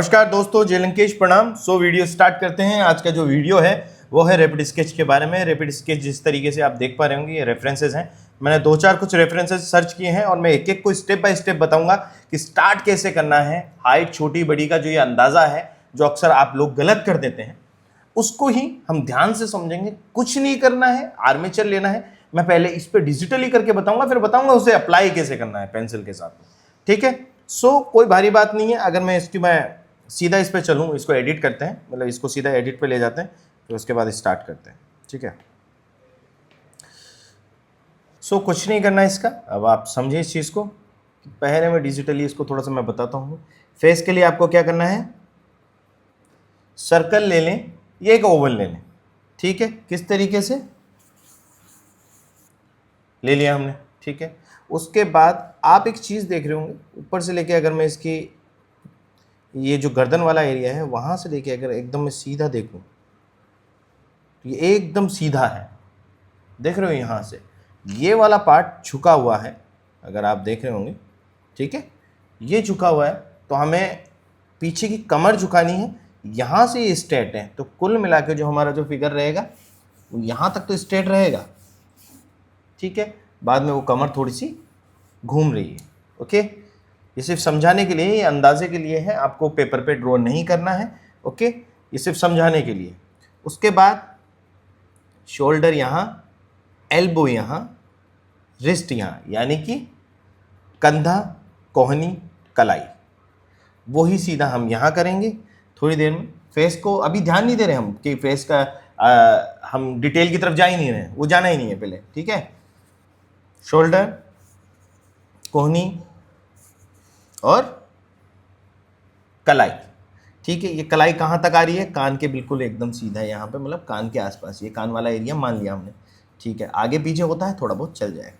नमस्कार दोस्तों, जय लंकेश, प्रणाम। वीडियो स्टार्ट करते हैं। आज का जो वीडियो है वो है रैपिड स्केच के बारे में। रैपिड स्केच जिस तरीके से आप देख पा रहे होंगे, ये रेफरेंसेस हैं। मैंने दो चार कुछ रेफरेंसेस सर्च किए हैं और मैं एक एक को स्टेप बाय स्टेप बताऊंगा कि स्टार्ट कैसे करना है। हाइट छोटी बड़ी का जो ये अंदाजा है, जो अक्सर आप लोग गलत कर देते हैं, उसको ही हम ध्यान से समझेंगे। कुछ नहीं करना है, आर्मेचर लेना है। मैं पहले इस पे डिजिटली करके बताऊंगा, फिर बताऊंगा उसे अप्लाई कैसे करना है पेंसिल के साथ। ठीक है। कोई भारी बात नहीं है। अगर मैं सीधा इस पे चलूँ, इसको एडिट करते हैं, मतलब इसको सीधा एडिट पे ले जाते हैं, फिर उसके बाद स्टार्ट करते हैं। ठीक है। कुछ नहीं करना है इसका। अब आप समझे इस चीज़ को। पहले मैं डिजिटली इसको थोड़ा सा मैं बताता हूँ। फेस के लिए आपको क्या करना है, सर्कल ले लें, ये एक ओवल ले लें। ठीक है। किस तरीके से ले लिया हमने। ठीक है। उसके बाद आप एक चीज़ देख रहे होंगे, ऊपर से लेके अगर मैं इसकी ये जो गर्दन वाला एरिया है वहाँ से लेके अगर एकदम मैं सीधा देखूँ तो ये एकदम सीधा है। देख रहे हो, यहाँ से ये वाला पार्ट झुका हुआ है, अगर आप देख रहे होंगे। ठीक है। ये झुका हुआ है तो हमें पीछे की कमर झुकानी है। यहाँ से ये स्ट्रेट है, तो कुल मिला के जो हमारा जो फिगर रहेगा वो यहाँ तक तो स्ट्रेट रहेगा। ठीक है। बाद में वो कमर थोड़ी सी घूम रही है। ओके। ये सिर्फ समझाने के लिए, ये अंदाजे के लिए है, आपको पेपर पे ड्रॉ नहीं करना है। ओके। ये सिर्फ समझाने के लिए। उसके बाद शोल्डर यहाँ, एल्बो यहाँ, रिस्ट यहाँ, यानी कि कंधा, कोहनी, कलाई, वही सीधा हम यहाँ करेंगे थोड़ी देर में। फेस को अभी ध्यान नहीं दे रहे हम कि फेस का हम डिटेल की तरफ जा ही नहीं रहे, वो जाना ही नहीं है पहले। ठीक है। शोल्डर, कोहनी और कलाई। ठीक है। ये कलाई कहाँ तक आ रही है, कान के बिल्कुल एकदम सीधा है यहाँ पे, मतलब कान के आसपास, ये कान वाला एरिया मान लिया हमने। ठीक है। आगे पीछे होता है, थोड़ा बहुत चल जाएगा।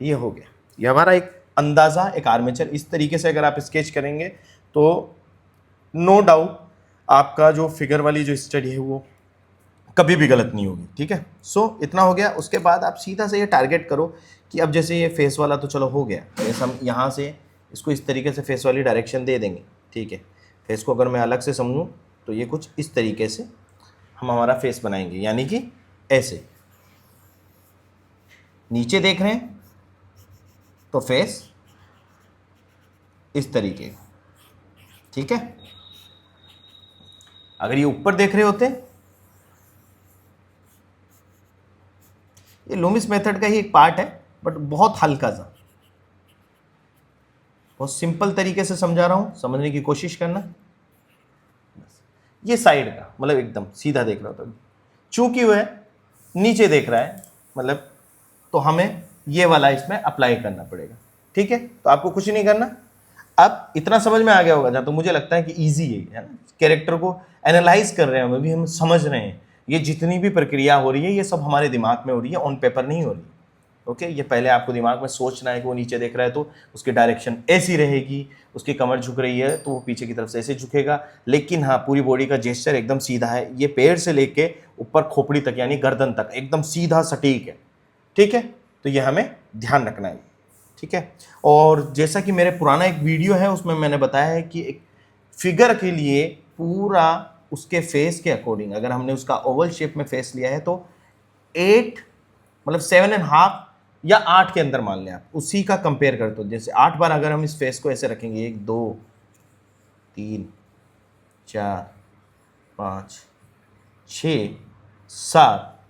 ये हो गया, ये हमारा एक अंदाज़ा, एक आर्मेचर। इस तरीके से अगर आप स्केच करेंगे तो नो डाउट आपका जो फिगर वाली जो स्टडी है वो कभी भी गलत नहीं होगी। ठीक है। इतना हो गया। उसके बाद आप सीधा से ये टारगेट करो कि अब जैसे ये फेस वाला तो चलो हो गया, जैसे हम यहाँ से इसको इस तरीके से फेस वाली डायरेक्शन दे देंगे। ठीक है। फेस को अगर मैं अलग से समझूं तो ये कुछ इस तरीके से हम हमारा फेस बनाएंगे, यानी कि ऐसे नीचे देख रहे हैं तो फेस इस तरीके। ठीक है। अगर ये ऊपर देख रहे होते, ये लूमिस मेथड का ही एक पार्ट है, बट बहुत हल्का सा, बहुत सिंपल तरीके से समझा रहा हूं, समझने की कोशिश करना। ये साइड का मतलब एकदम सीधा देख रहा होता, चूंकि वह नीचे देख रहा है, मतलब तो हमें ये वाला इसमें अप्लाई करना पड़ेगा। ठीक है। तो आपको कुछ नहीं करना। अब इतना समझ में आ गया होगा, जहाँ तो मुझे लगता है कि ईजी है ना। कैरेक्टर को एनालाइज कर रहे हैं हम, भी हम समझ रहे हैं। ये जितनी भी प्रक्रिया हो रही है ये सब हमारे दिमाग में हो रही है, ऑन पेपर नहीं हो रही। ओके। ये पहले आपको दिमाग में सोचना है कि वो नीचे देख रहा है तो उसकी डायरेक्शन ऐसी रहेगी, उसकी कमर झुक रही है तो वो पीछे की तरफ से ऐसे झुकेगा। लेकिन हाँ, पूरी बॉडी का जेस्चर एकदम सीधा है। ये पैर से लेके ऊपर खोपड़ी तक यानी गर्दन तक एकदम सीधा सटीक है। ठीक है। तो ये हमें ध्यान रखना है। ठीक है। और जैसा कि मेरे पुराना एक वीडियो है उसमें मैंने बताया है कि एक फिगर के लिए पूरा उसके फेस के अकॉर्डिंग, अगर हमने उसका ओवल शेप में फेस लिया है तो 8 मतलब 7.5 या 8 के अंदर मान लें आप, उसी का कंपेयर करते हो। जैसे 8 बार अगर हम इस फेस को ऐसे रखेंगे, 1 2 3 4 5 6 7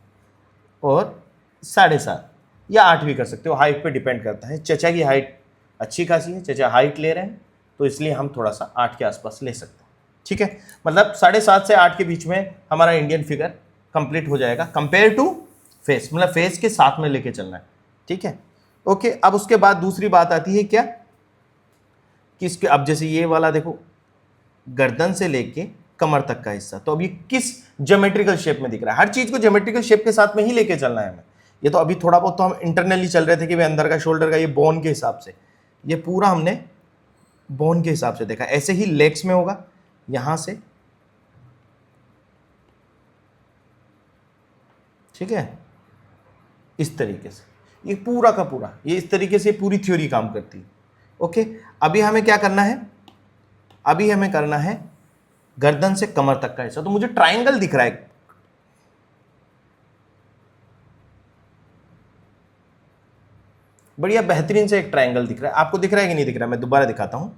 और 7.5 या 8 भी कर सकते हो, हाइट पे डिपेंड करता है। चचा की हाइट अच्छी खासी है, चचा हाइट ले रहे हैं तो इसलिए हम थोड़ा सा 8 के आसपास ले सकते हैं। ठीक है। मतलब 7.5 से 8 के बीच में हमारा इंडियन फिगर कंप्लीट हो जाएगा, कंपेयर टू फेस, मतलब फेस के साथ में लेके चलना है। ठीक है। ओके। अब उसके बाद दूसरी बात आती है क्या, कि इसके अब जैसे ये वाला देखो, गर्दन से लेके कमर तक का हिस्सा, तो अभी किस ज्योमेट्रिकल शेप में दिख रहा है। हर चीज को ज्योमेट्रिकल शेप के साथ में ही लेके चलना है हमें। ये तो अभी थोड़ा बहुत तो हम इंटरनली चल रहे थे कि भाई अंदर का शोल्डर का ये बोन के हिसाब से, ये पूरा हमने बोन के हिसाब से देखा। ऐसे ही लेग्स में होगा, यहां से, ठीक है, इस तरीके से ये पूरा का पूरा, ये इस तरीके से पूरी थ्योरी काम करती है। ओके। अभी हमें क्या करना है, अभी हमें करना है गर्दन से कमर तक का हिस्सा, तो मुझे ट्राइंगल दिख रहा है। बढ़िया बेहतरीन से एक ट्राइंगल दिख रहा है। आपको दिख रहा है कि नहीं दिख रहा है? मैं दोबारा दिखाता हूं।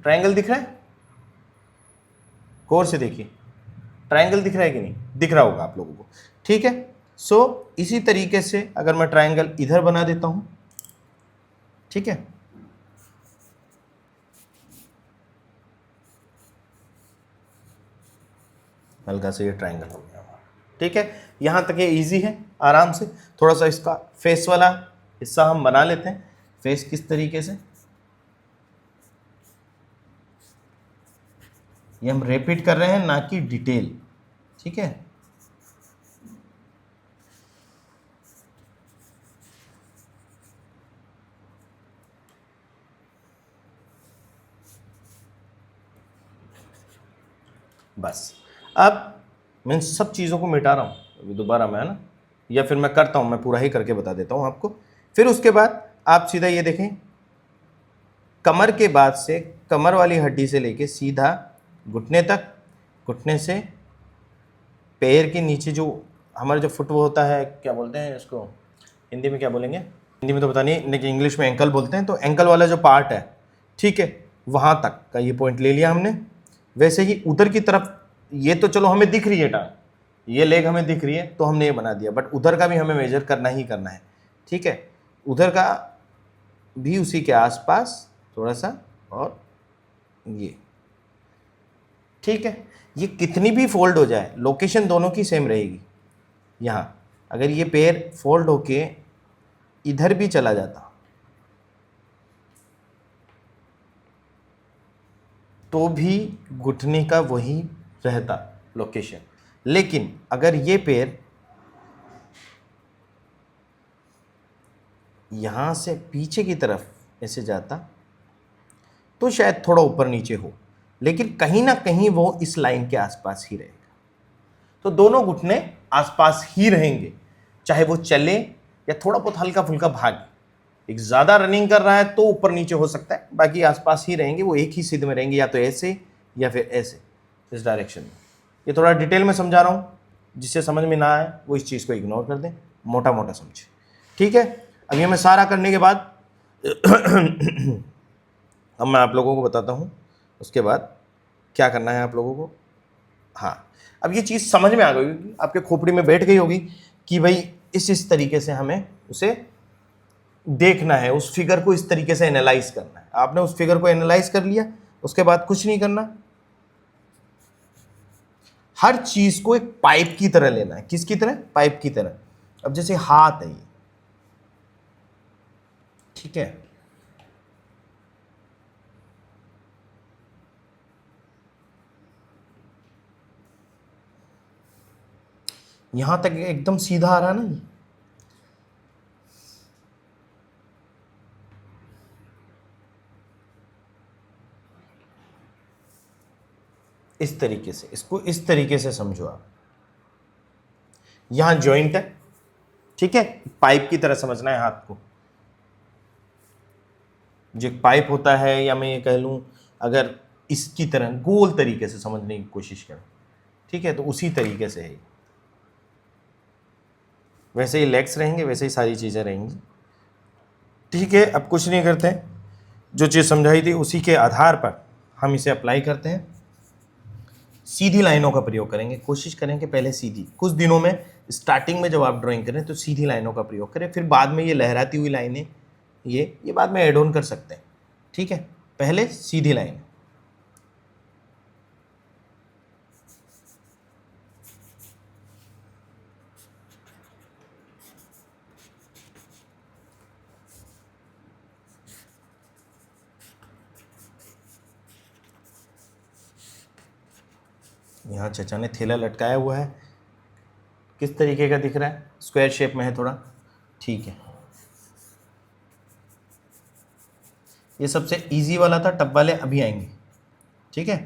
ट्राइंगल दिख रहा है? गौर से देखिए, ट्राइंगल दिख रहा है कि नहीं? दिख रहा होगा आप लोगों को, ठीक है। सो इसी तरीके से अगर मैं ट्राइंगल इधर बना देता हूं, ठीक है, हल्का से ये ट्राइंगल हो गया, ठीक है। यहां तक ये इजी है, आराम से। थोड़ा सा इसका फेस वाला हिस्सा हम बना लेते हैं। फेस किस तरीके से, ये हम रिपीट कर रहे हैं, ना कि डिटेल, ठीक है। बस अब मैं इन सब चीज़ों को मिटा रहा हूँ अभी दोबारा मैं, है ना, या फिर मैं करता हूँ, मैं पूरा ही करके बता देता हूँ आपको। फिर उसके बाद आप सीधा ये देखें, कमर के बाद से, कमर वाली हड्डी से लेके सीधा घुटने तक, घुटने से पैर के नीचे जो हमारा जो फुट वो होता है, क्या बोलते हैं इसको हिंदी में, क्या बोलेंगे हिंदी में तो पता नहीं, लेकिन इंग्लिश में एंकल बोलते हैं। तो एंकल वाला जो पार्ट है, ठीक है, वहाँ तक का ये पॉइंट ले लिया हमने। वैसे ही उधर की तरफ, ये तो चलो हमें दिख रही है टांग, ये लेग हमें दिख रही है तो हमने ये बना दिया, बट उधर का भी हमें मेजर करना ही करना है, ठीक है। उधर का भी उसी के आसपास थोड़ा सा, और ये, ठीक है। ये कितनी भी फोल्ड हो जाए, लोकेशन दोनों की सेम रहेगी। यहाँ अगर ये पैर फोल्ड होके इधर भी चला जाता तो भी घुटने का वही रहता लोकेशन, लेकिन अगर ये पैर यहाँ से पीछे की तरफ ऐसे जाता तो शायद थोड़ा ऊपर नीचे हो, लेकिन कहीं ना कहीं वो इस लाइन के आसपास ही रहेगा। तो दोनों घुटने आसपास ही रहेंगे, चाहे वो चले या थोड़ा बहुत हल्का फुल्का भागे। एक ज़्यादा रनिंग कर रहा है तो ऊपर नीचे हो सकता है, बाकी आसपास ही रहेंगे, वो एक ही सीध में रहेंगे, या तो ऐसे या फिर ऐसे, इस डायरेक्शन में। ये थोड़ा डिटेल में समझा रहा हूँ, जिससे समझ में ना आए वो इस चीज़ को इग्नोर कर दें, मोटा मोटा समझे, ठीक है। अब ये मैं सारा करने के बाद अब मैं आप लोगों को बताता हूँ उसके बाद क्या करना है आप लोगों को। हाँ, अब ये चीज़ समझ में आ गई होगी, आपके खोपड़ी में बैठ गई होगी कि भाई इस तरीके से हमें उसे देखना है, उस फिगर को इस तरीके से एनालाइज करना है। आपने उस फिगर को एनालाइज कर लिया, उसके बाद कुछ नहीं करना, हर चीज को एक पाइप की तरह लेना है। किसकी तरह? पाइप की तरह। अब जैसे हाथ है ये, ठीक है, यहां तक एकदम सीधा आ रहा है ना ये, इस तरीके से, इसको इस तरीके से समझो आप। यहां जॉइंट है, ठीक है, पाइप की तरह समझना है हाथ को। जो एक पाइप होता है, या मैं ये कह लूं अगर इसकी तरह गोल तरीके से समझने की कोशिश करें, ठीक है, तो उसी तरीके से है। वैसे ही लेग्स रहेंगे, वैसे ही सारी चीज़ें रहेंगी, ठीक है। अब कुछ नहीं करते हैं, जो चीज़ समझाई थी उसी के आधार पर हम इसे अप्लाई करते हैं। सीधी लाइनों का प्रयोग करेंगे, कोशिश करें कि पहले सीधी, कुछ दिनों में स्टार्टिंग में जब आप ड्राइंग करें तो सीधी लाइनों का प्रयोग करें, फिर बाद में ये लहराती हुई लाइनें, ये बाद में एड ऑन कर सकते हैं, ठीक है। पहले सीधी लाइन। यहाँ चचा ने थैला लटकाया हुआ है, किस तरीके का दिख रहा है? स्क्वायर शेप में है थोड़ा, ठीक है। ये सबसे इजी वाला था, टब वाले अभी आएंगे, ठीक है।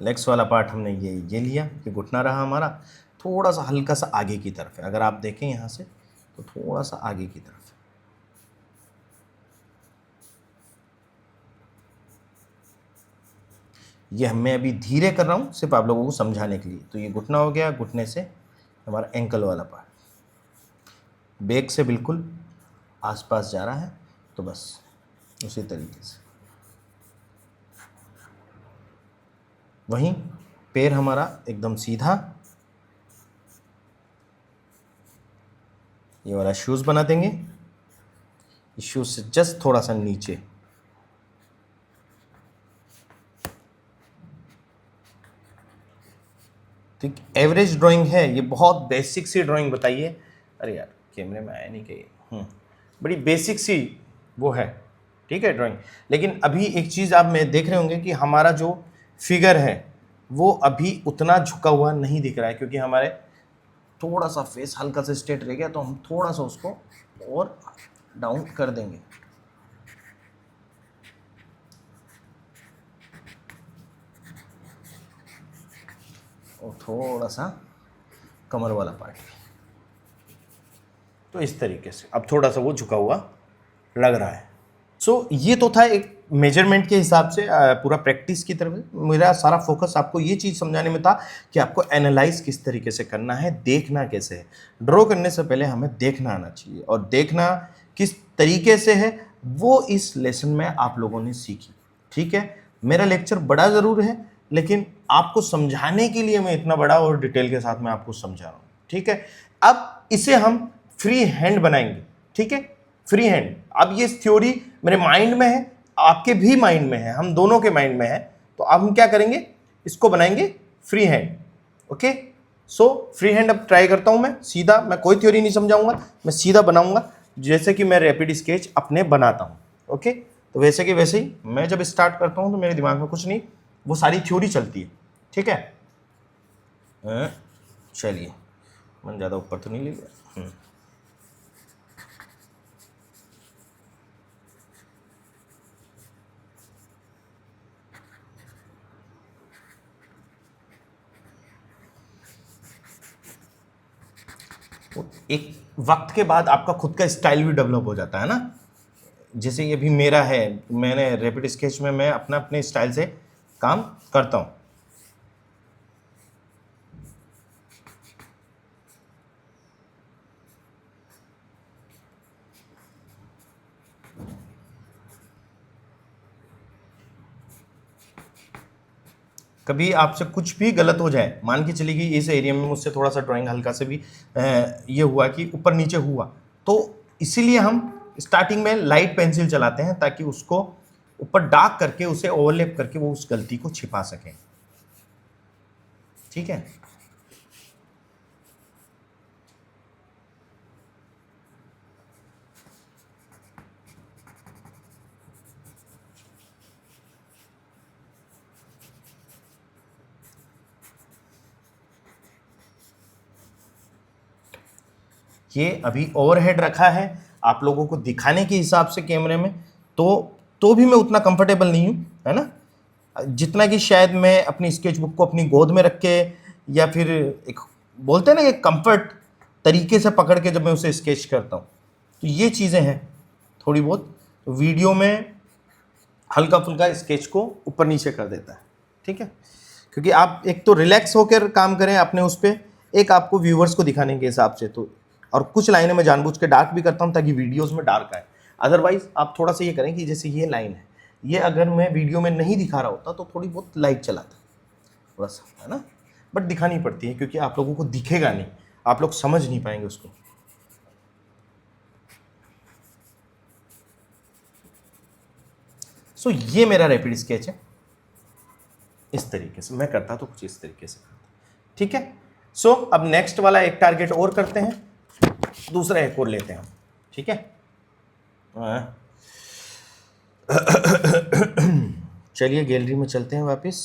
लेग्स वाला पार्ट हमने ये लिया, ये घुटना रहा हमारा, थोड़ा सा हल्का सा आगे की तरफ है। अगर आप देखें यहाँ से तो थोड़ा सा आगे की तरफ है। ये मैं अभी धीरे कर रहा हूँ सिर्फ आप लोगों को समझाने के लिए। तो ये घुटना हो गया, घुटने से हमारा एंकल वाला पार्ट बैक से बिल्कुल आसपास जा रहा है, तो बस उसी तरीके से। वहीं पैर हमारा एकदम सीधा, ये वाला शूज़ बना देंगे, इस शूज़ से जस्ट थोड़ा सा नीचे। ठीक, एवरेज ड्राइंग है ये, बहुत बेसिक सी ड्राइंग बताइए। अरे यार कैमरे में आया नहीं कहीं। बड़ी बेसिक सी वो है, ठीक है ड्राइंग। लेकिन अभी एक चीज़ आप में देख रहे होंगे कि हमारा जो फिगर है वो अभी उतना झुका हुआ नहीं दिख रहा है, क्योंकि हमारे थोड़ा सा फेस हल्का सा स्ट्रेट रह गया, तो हम थोड़ा सा उसको और डाउन कर देंगे। और थोड़ा सा कमर वाला पार्ट, तो इस तरीके से अब थोड़ा सा वो झुका हुआ लग रहा है। सो ये तो था एक मेजरमेंट के हिसाब से पूरा प्रैक्टिस की तरफ। मेरा सारा फोकस आपको ये चीज़ समझाने में था कि आपको एनालाइज किस तरीके से करना है, देखना कैसे है। ड्रॉ करने से पहले हमें देखना आना चाहिए, और देखना किस तरीके से है वो इस लेसन में आप लोगों ने सीखी। ठीक है, मेरा लेक्चर बड़ा ज़रूर है, लेकिन आपको समझाने के लिए मैं इतना बड़ा और डिटेल के साथ मैं आपको समझा रहा हूँ। ठीक है, अब इसे हम फ्री हैंड बनाएंगे। ठीक है, फ्री हैंड। अब ये थ्योरी मेरे माइंड में है, आपके भी माइंड में है, हम दोनों के माइंड में है। तो अब हम क्या करेंगे, इसको बनाएंगे free hand. Okay, so free hand अब ट्राई करता हूं मैं सीधा। मैं कोई थ्योरी नहीं समझाऊंगा, मैं सीधा बनाऊंगा जैसे कि मैं रैपिड स्केच अपने बनाता हूं। ओके, तो वैसे कि वैसे ही मैं जब स्टार्ट करता हूं तो मेरे दिमाग में कुछ नहीं, वो सारी थ्योरी चलती है। ठीक है, चलिए, मन ज़्यादा ऊपर तो नहीं ले गया। एक वक्त के बाद आपका खुद का स्टाइल भी डेवलप हो जाता है ना। जैसे ये भी मेरा है, मैंने रैपिड स्केच में मैं अपने स्टाइल से काम करता हूँ। कभी आपसे कुछ भी गलत हो जाए, मान के चलिए कि इस एरिया में मुझसे थोड़ा सा ड्राइंग हल्का से भी ये हुआ कि ऊपर नीचे हुआ, तो इसीलिए हम स्टार्टिंग में लाइट पेंसिल चलाते हैं ताकि उसको ऊपर डार्क करके उसे ओवरलैप करके वो उस गलती को छिपा सकें। ठीक है, ये अभी ओवरहेड रखा है आप लोगों को दिखाने के हिसाब से कैमरे में, तो भी मैं उतना कंफर्टेबल नहीं हूँ, है ना, जितना कि शायद मैं अपनी स्केच बुक को अपनी गोद में रख के, या फिर एक बोलते हैं ना एक कंफर्ट तरीके से पकड़ के जब मैं उसे स्केच करता हूँ, तो ये चीज़ें हैं थोड़ी बहुत। तो वीडियो में हल्का फुल्का स्केच को ऊपर नीचे कर देता है। ठीक है, क्योंकि आप एक तो रिलैक्स होकर काम करें अपने उस पर, एक आपको व्यूवर्स को दिखाने के हिसाब से। तो और कुछ लाइनें मैं जानबूझ के डार्क भी करता हूँ ताकि वीडियोस में डार्क आए। अदरवाइज आप थोड़ा सा ये करें कि जैसे ये लाइन है, ये अगर मैं वीडियो में नहीं दिखा रहा होता तो थोड़ी बहुत लाइट चलाता थोड़ा सा, है ना, बट दिखानी पड़ती है क्योंकि आप लोगों को दिखेगा नहीं, आप लोग समझ नहीं पाएंगे उसको। सो ये मेरा रैपिड स्केच है, इस तरीके से मैं करता तो कुछ इस तरीके से करता। ठीक है, सो अब नेक्स्ट वाला एक टारगेट और करते हैं, दूसरा एक और लेते हैं हम। ठीक है, चलिए गैलरी में चलते हैं वापस।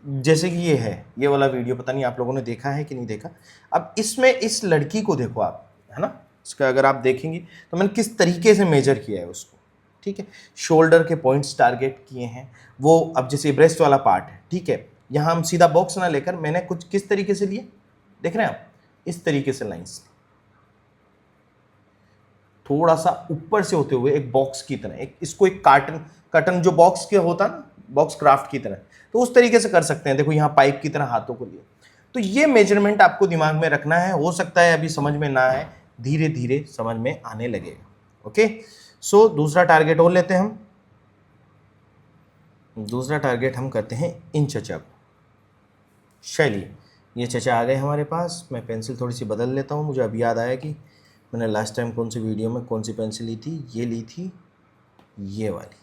जैसे कि ये है, ये वाला वीडियो पता नहीं आप लोगों ने देखा है कि नहीं देखा। अब इसमें इस लड़की को देखो आप, है ना, इसका अगर आप देखेंगे तो मैंने किस तरीके से मेजर किया है उसको। ठीक है। शोल्डर के पॉइंट्स टारगेट किए हैं वो। अब जैसे ब्रेस्ट वाला पार्ट है, ठीक है, यहाँ हम सीधा बॉक्स ना लेकर मैंने कुछ किस तरीके से लिए, देख रहे हैं आप, इस तरीके से लाइंस थोड़ा सा ऊपर से होते हुए एक बॉक्स की तरह, एक इसको एक कार्टन जो बॉक्स के होता ना, बॉक्स क्राफ्ट की तरह, तो उस तरीके से कर सकते हैं। देखो यहाँ पाइप की तरह हाथों को लिए। तो ये मेजरमेंट आपको दिमाग में रखना है। हो सकता है अभी समझ में ना आए, धीरे धीरे समझ में आने लगेगा। ओके, सो दूसरा टारगेट और लेते हैं हम। दूसरा टारगेट हम करते हैं इन चचा को। चलिए, ये चचा आ गए हमारे पास। मैं पेंसिल थोड़ी सी बदल लेता हूँ। मुझे अब याद आया कि मैंने लास्ट टाइम कौन सी वीडियो में कौन सी पेंसिल ली थी। ये ली थी ये वाली।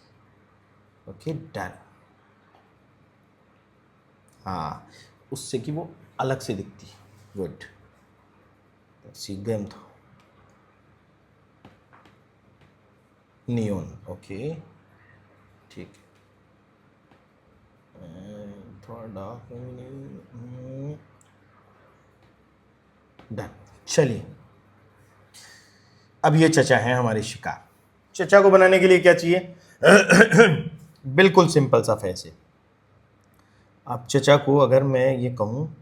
Okay done. हाँ, उससे कि वो अलग से दिखती है। गुड, सीख गए हम तो। नियॉन, ओके ठीक है। थोड़ा डार्क डन। चलिए, अब ये चचा है हमारे शिकार। चचा को बनाने के लिए क्या चाहिए? बिल्कुल सिंपल सा फेस है। अब चचा को अगर मैं ये कहूँ,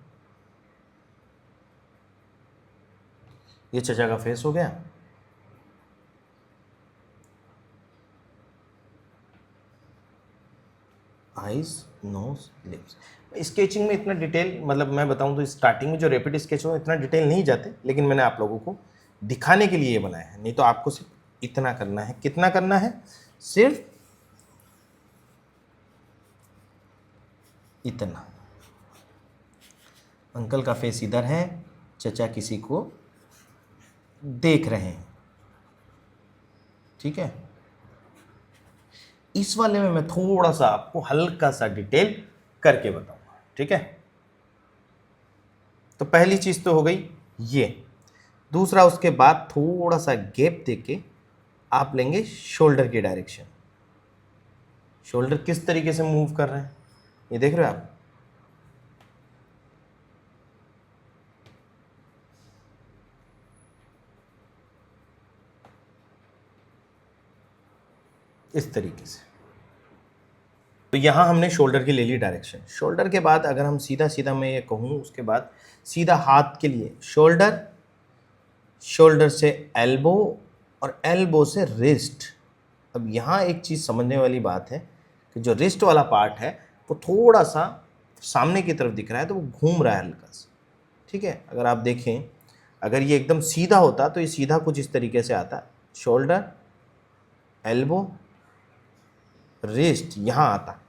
ये चचा का फेस हो गया। Eyes, knows, lips. स्केचिंग में इतना डिटेल, मतलब मैं बताऊं तो स्टार्टिंग में जो रैपिड स्केच हो इतना डिटेल नहीं जाते, लेकिन मैंने आप लोगों को दिखाने के लिए ये बनाया है। नहीं तो आपको सिर्फ इतना करना है। कितना करना है? सिर्फ इतना। अंकल का फेस इधर है, चचा किसी को देख रहे हैं, ठीक है। इस वाले में मैं थोड़ा सा आपको हल्का सा डिटेल करके बताऊंगा, ठीक है। तो पहली चीज तो हो गई ये। दूसरा, उसके बाद थोड़ा सा गैप देके आप लेंगे शोल्डर की डायरेक्शन। शोल्डर किस तरीके से मूव कर रहे हैं ये देख रहे हो आप। इस तरीके से। तो यहां हमने शोल्डर की ले ली डायरेक्शन। शोल्डर के बाद अगर हम सीधा सीधा मैं ये कहूं, उसके बाद सीधा हाथ के लिए शोल्डर, शोल्डर से एल्बो और एल्बो से रिस्ट। अब यहाँ एक चीज़ समझने वाली बात है कि जो रिस्ट वाला पार्ट है वो थोड़ा सा सामने की तरफ दिख रहा है, तो वो घूम रहा है हल्का सा, ठीक है। अगर आप देखें, अगर ये एकदम सीधा होता तो ये सीधा कुछ इस तरीके से आता, शोल्डर, एल्बो, रिस्ट यहाँ आता,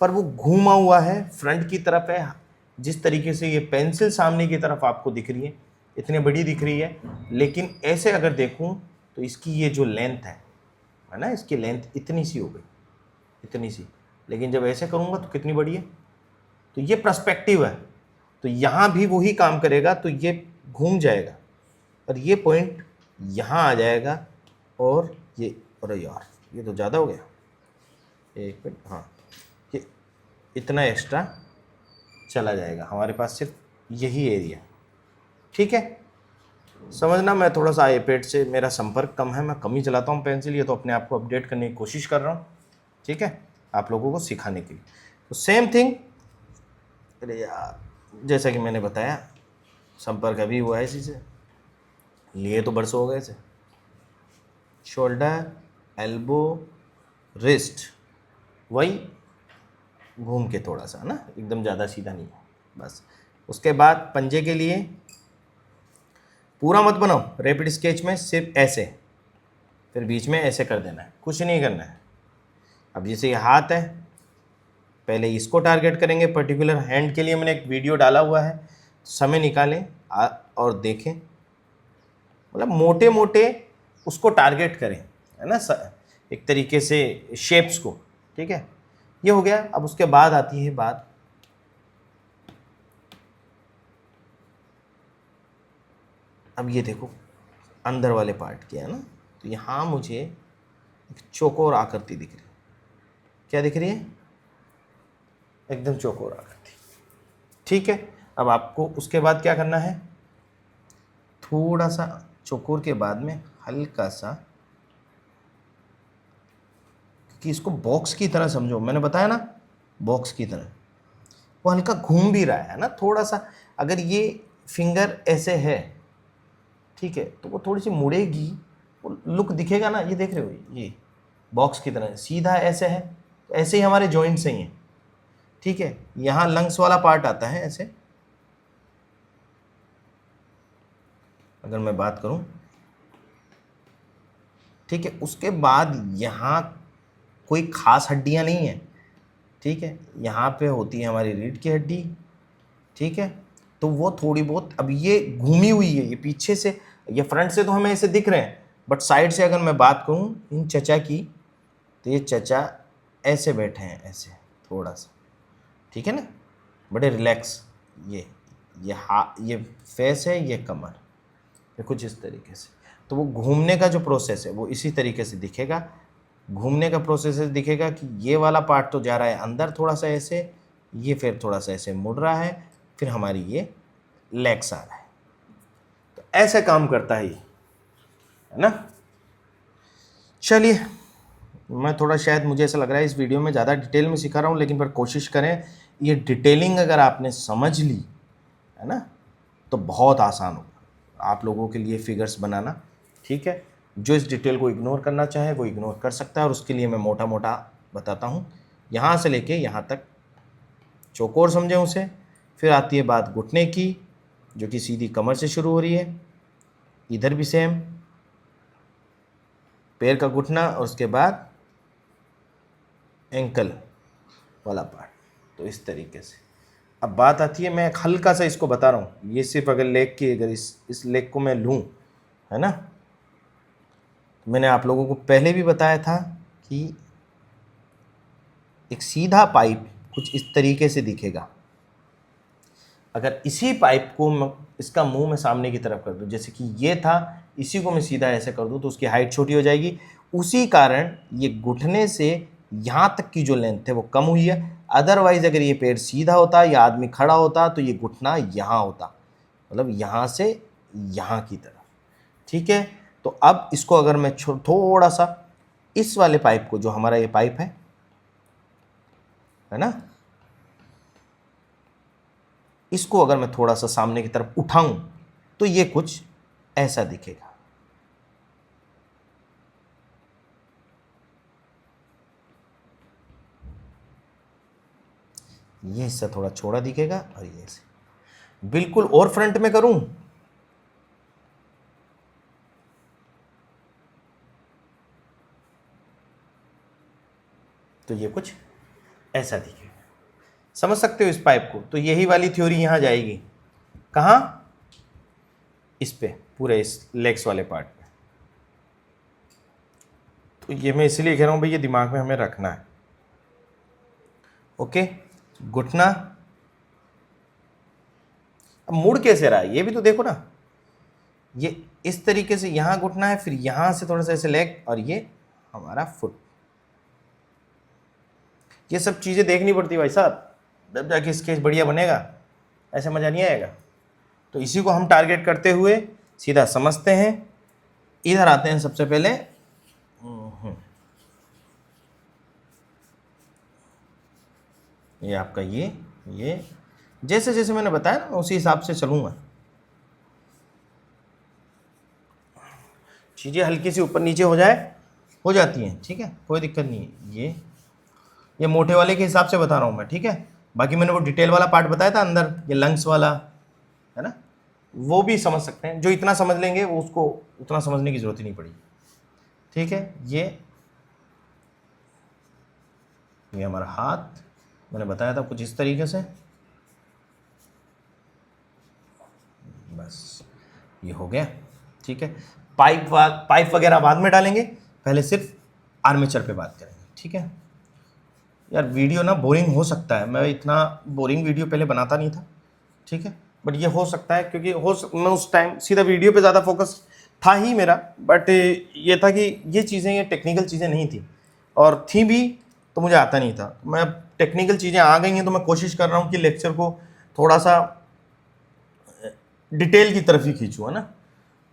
पर वो घूमा हुआ है, फ्रंट की तरफ है। जिस तरीके से ये पेंसिल सामने की तरफ आपको दिख रही है, इतनी बड़ी दिख रही है, लेकिन ऐसे अगर देखूं तो इसकी ये जो लेंथ है ना, इसकी लेंथ इतनी सी हो गई, इतनी सी। लेकिन जब ऐसे करूंगा तो कितनी बड़ी है। तो ये पर्सपेक्टिव है, तो यहाँ भी वही काम करेगा। तो ये घूम जाएगा और ये पॉइंट यहाँ आ जाएगा, और ये, अरे यार ये तो ज़्यादा हो गया, एक मिनट, हाँ, ये इतना एक्स्ट्रा चला जाएगा। हमारे पास सिर्फ यही एरिया, ठीक है। समझना, मैं थोड़ा सा आईपैड से मेरा संपर्क कम है, मैं कम ही चलाता हूँ पेंसिल, ये तो अपने आप को अपडेट करने की कोशिश कर रहा हूँ, ठीक है, आप लोगों को सिखाने के लिए। तो सेम थिंग, अरे यार, जैसा कि मैंने बताया, संपर्क अभी हुआ है इसी से, लिए तो बरसों हो गए से। शोल्डर, एल्बो, रिस्ट, वही घूम के थोड़ा सा ना, एकदम ज़्यादा सीधा नहीं है बस। उसके बाद पंजे के लिए पूरा मत बनाओ रैपिड स्केच में, सिर्फ ऐसे, फिर बीच में ऐसे कर देना है, कुछ नहीं करना है। अब जैसे ये हाथ है, पहले इसको टारगेट करेंगे। पर्टिकुलर हैंड के लिए मैंने एक वीडियो डाला हुआ है, समय निकालें और देखें, मतलब मोटे मोटे उसको टारगेट करें, है ना, एक तरीके से शेप्स को, ठीक है। ये हो गया। अब उसके बाद आती है बात, अब ये देखो अंदर वाले पार्ट की है ना, तो यहाँ मुझे एक चौकोर आकृति दिख रही है। क्या दिख रही है? एकदम चौकोर आकृति, ठीक है। अब आपको उसके बाद क्या करना है, थोड़ा सा चौकोर के बाद में हल्का सा कि इसको बॉक्स की तरह समझो, मैंने बताया ना बॉक्स की तरह, वो हल्का घूम भी रहा है ना थोड़ा सा। अगर ये फिंगर ऐसे है, ठीक है, तो वो थोड़ी सी मुड़ेगी, वो लुक दिखेगा ना, ये देख रहे हो, ये बॉक्स की तरह सीधा ऐसे है, तो ऐसे ही हमारे जॉइंट सही हैं, ठीक है। यहाँ लंग्स वाला पार्ट आता है ऐसे, अगर मैं बात करूं, ठीक है। उसके बाद यहाँ कोई खास हड्डियां नहीं है, ठीक है। यहाँ पे होती है हमारी रीढ़ की हड्डी, ठीक है। तो वो थोड़ी बहुत, अब ये घूमी हुई है, ये पीछे से, ये फ्रंट से तो हमें ऐसे दिख रहे हैं, बट साइड से अगर मैं बात करूं इन चचा की, तो ये चचा ऐसे बैठे हैं, ऐसे थोड़ा सा, ठीक है ना, बड़े रिलैक्स। ये फेस है, ये कमर, ये कुछ इस तरीके से। तो वो घूमने का जो प्रोसेस है वो इसी तरीके से दिखेगा। घूमने का प्रोसेस दिखेगा कि ये वाला पार्ट तो जा रहा है अंदर थोड़ा सा ऐसे, ये फिर थोड़ा सा ऐसे मुड़ रहा है, फिर हमारी ये लेग्स आ रहा है। तो ऐसे काम करता है ये, है ना। चलिए, मैं थोड़ा, शायद मुझे ऐसा लग रहा है इस वीडियो में ज़्यादा डिटेल में सिखा रहा हूँ, लेकिन पर कोशिश करें ये डिटेलिंग अगर आपने समझ ली, है ना, तो बहुत आसान होगा आप लोगों के लिए फिगर्स बनाना, ठीक है। जो इस डिटेल को इग्नोर करना चाहे वो इग्नोर कर सकता है, और उसके लिए मैं मोटा मोटा बताता हूँ, यहाँ से लेके यहाँ तक चौकोर समझें उसे। फिर आती है बात घुटने की, जो कि सीधी कमर से शुरू हो रही है, इधर भी सेम पैर का घुटना, और उसके बाद एंकल वाला पार्ट, तो इस तरीके से। अब बात आती है, मैं हल्का सा इसको बता रहा हूँ, ये सिर्फ अगर लेग की, अगर इस लेग को मैं लूँ, है ना, मैंने आप लोगों को पहले भी बताया था कि एक सीधा पाइप कुछ इस तरीके से दिखेगा। अगर इसी पाइप को मैं इसका मुंह में सामने की तरफ कर दूं, जैसे कि ये था, इसी को मैं सीधा ऐसे कर दूं, तो उसकी हाइट छोटी हो जाएगी। उसी कारण ये घुटने से यहाँ तक की जो लेंथ है वो कम हुई है। अदरवाइज अगर ये पैर सीधा होता या आदमी खड़ा होता तो ये घुटना यहाँ होता, मतलब यहाँ से यहाँ की तरफ, ठीक है। तो अब इसको अगर मैं थोड़ा सा इस वाले पाइप को, जो हमारा ये पाइप है ना, इसको अगर मैं थोड़ा सा सामने की तरफ उठाऊं तो ये कुछ ऐसा दिखेगा। ये हिस्सा थोड़ा छोटा दिखेगा, और ये ऐसे बिल्कुल, और फ्रंट में करूं तो ये कुछ ऐसा दिखेगा। समझ सकते हो इस पाइप को। तो यही वाली थ्योरी यहां जाएगी, कहां, इस पे, पूरे इस लेग्स वाले पार्ट पे। तो ये मैं इसलिए कह रहा हूं भाई, ये दिमाग में हमें रखना है। ओके, घुटना अब मुड़ कैसे रहा है ये भी तो देखो ना, ये इस तरीके से यहां घुटना है, फिर यहां से थोड़ा सा ऐसे लेग, और ये हमारा फुट। ये सब चीजें देखनी पड़ती भाई साहब, जब जाके स्केच बढ़िया बनेगा, ऐसे मजा नहीं आएगा। तो इसी को हम टारगेट करते हुए सीधा समझते हैं। इधर आते हैं सबसे पहले, ये आपका ये जैसे जैसे मैंने बताया ना, उसी हिसाब से चलूंगा। चीज़ें हल्की सी ऊपर नीचे हो जाती हैं, ठीक है, कोई दिक्कत नहीं है। ये मोटे वाले के हिसाब से बता रहा हूँ मैं, ठीक है। बाकी मैंने वो डिटेल वाला पार्ट बताया था अंदर, ये लंग्स वाला, है ना, वो भी समझ सकते हैं। जो इतना समझ लेंगे वो, उसको उतना समझने की जरूरत ही नहीं पड़ेगी, ठीक है। ये हमारा हाथ, मैंने बताया था कुछ इस तरीके से, बस ये हो गया, ठीक है। पाइप वगैरह बाद में डालेंगे, पहले सिर्फ आर्मेचर पे बात करेंगे, ठीक है। यार वीडियो ना बोरिंग हो सकता है, मैं इतना बोरिंग वीडियो पहले बनाता नहीं था, ठीक है, बट ये हो सकता है क्योंकि मैं उस टाइम सीधा वीडियो पे ज़्यादा फोकस था ही मेरा, बट ये था कि ये चीज़ें, ये टेक्निकल चीज़ें नहीं थी, और थी भी तो मुझे आता नहीं था। मैं टेक्निकल चीज़ें आ गई हैं, तो मैं कोशिश कर रहा हूँ कि लेक्चर को थोड़ा सा डिटेल की तरफ ही खींचूँ, है ना,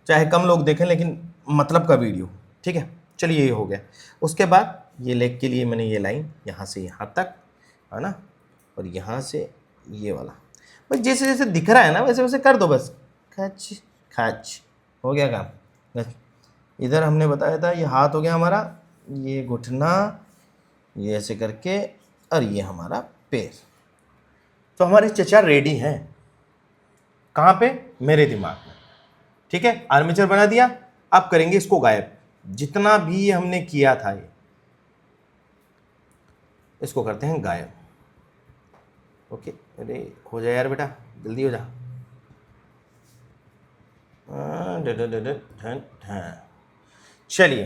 चाहे कम लोग देखें लेकिन मतलब का वीडियो, ठीक है। चलिए ये हो गया। उसके बाद ये लेग के लिए मैंने ये लाइन यहाँ से यहाँ तक, है ना, और यहाँ से ये वाला, बस जैसे जैसे दिख रहा है ना वैसे वैसे कर दो बस, खच खच, हो गया काम। बस इधर हमने बताया था ये हाथ हो गया हमारा, ये घुटना, ये ऐसे करके, और ये हमारा पैर। तो हमारे चचा रेडी हैं। कहाँ पे? मेरे दिमाग में। ठीक है, आर्मेचर बना दिया, अब करेंगे इसको गायब। जितना भी हमने किया था ये, इसको करते हैं गायब। ओके, अरे हो जाए यार बेटा, जल्दी हो जा। चलिए,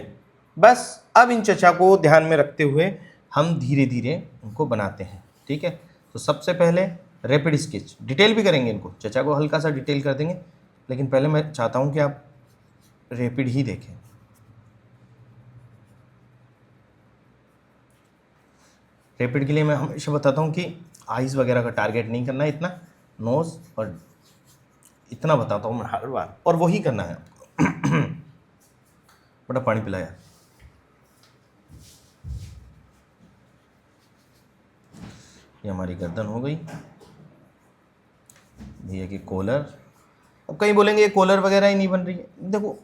बस अब इन चचा को ध्यान में रखते हुए हम धीरे धीरे उनको बनाते हैं। ठीक है, तो सबसे पहले रैपिड स्केच, डिटेल भी करेंगे इनको, चचा को हल्का सा डिटेल कर देंगे, लेकिन पहले मैं चाहता हूं कि आप रैपिड ही देखें। रैपिड के लिए मैं हमेशा बताता हूं कि आईज वगैरह का टारगेट नहीं करना है इतना, नोज और इतना बताता हूं मैं हर बार, और वही करना है। बड़ा पानी पिलाया। ये हमारी गर्दन हो गई, भैया की कॉलर। अब कहीं बोलेंगे ये कॉलर वगैरह ही नहीं बन रही है, देखो